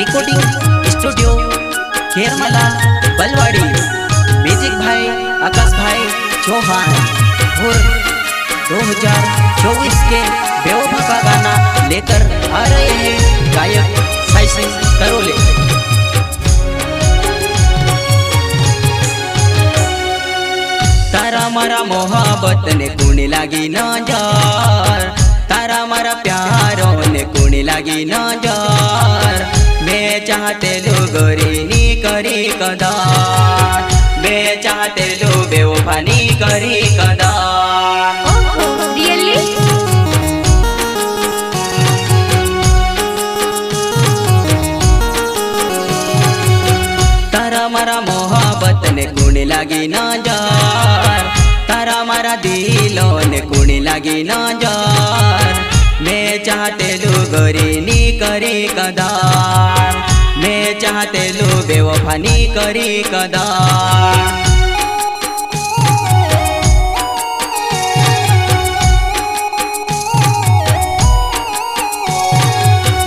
Recording studio खेरमला बलवाड़ी। Music भाई आकाश भाई चौहान। और 2024 के बेवफा का गाना लेकर आ रहे हैं गायक साई सिंह करोले। तारा मारा मोहब्बत ने कुणी लागी नजर, तारा मारा प्यारों ने कुणी लागी नजर। मैं चाहते लो गोरी नी करी कदर, मैं चाहते लो बेवफा नी करी कदर। रियली तारा मारा मोहब्बत ने कुणी लागी नजर, तारा मारा दिलों ने कुणी लागी नजर। मैं चाहते लो गोरी नी करी कदर, मैं चाहते लो बेवफा नी करी कदर।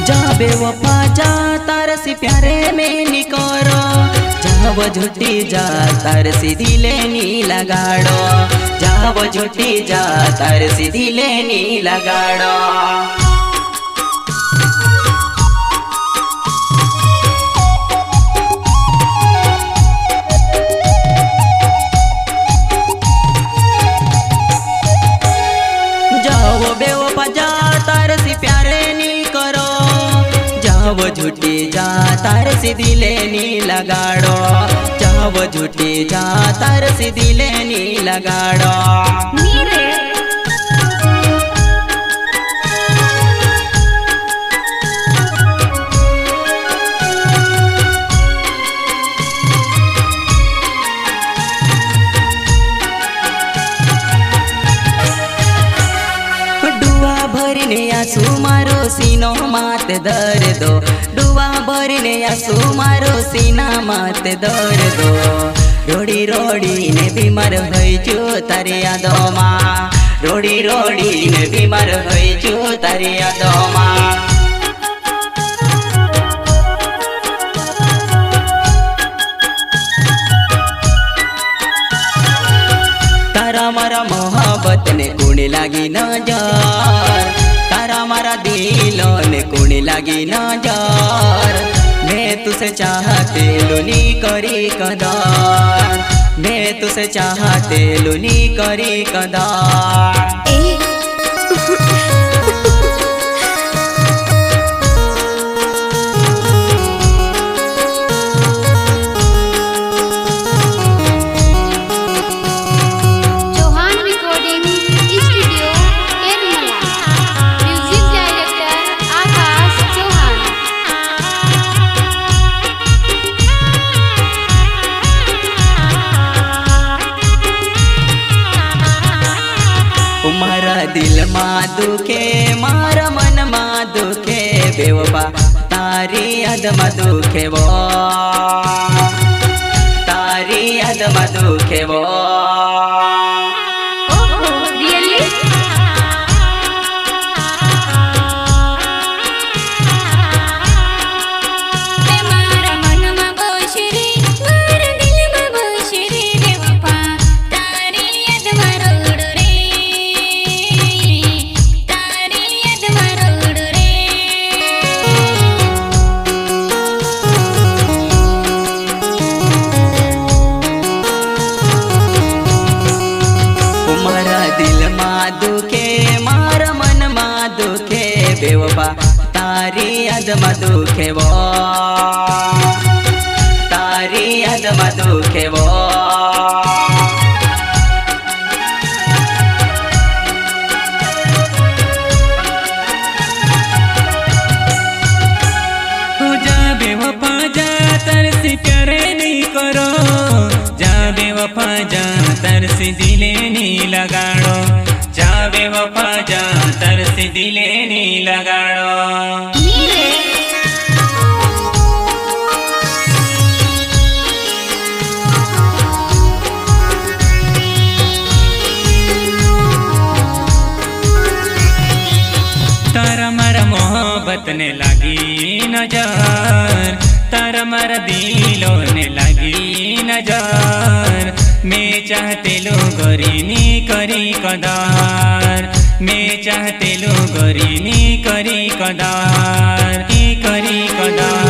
जा बेवफा जा तार से प्यारे में निकोरो, जा वो झूठी जा तार से दिले नी लगाड़ो, जा वो झूठी जा तार से दिले नी लगाड़ो। जाओ बेवफा जा तार से प्यारे नी करो, जाओ झूठी जा तार से दिले नी लगाड़ो, जाओ झूठी जा तार से दिले नी लगाड़ो। भरने आंसू मारो सीनो मात दर दो, डुआ भरने आंसू मारो सीना मात दर दो। रोड़ी रोड़ी ने बीमार होई जो तारे यादों मां, रोड़ी रोड़ी ने बीमार होई जो तारे यादों मां। तारा मारा मोहब्बत ने कुणी लागी नजर, तारा मारा दिलों ने कुणी लागी नजर। मैं तुझसे चाहते लुनी करी कदर, मैं तुझसे चाहते लुनी करी कदर। मारा दिल माँ दुखे मारा मन माँ दुखे बेवफा तारी याद माँ दुखे वो, तारी याद माँ दुखे वो। दुखे मारा मन माँ दुखे बेवफा तारी याद माँ दुखे वो, तारी याद माँ दुखे वो। जा बेवफा जा तार से प्यारे नहीं करो, जा बेवफा जा तार से दिले नहीं लगाड़ो, जा बेवफा जा तार से दिले नहीं लगाड़ो। तारा मारा मोहब्बत ने लागी नजर, मारा दिलो ने लगी नजर मैं चाहते लो गरीनी करी कदार मैं चाहते लो गरीनी करी कदार करी कदार।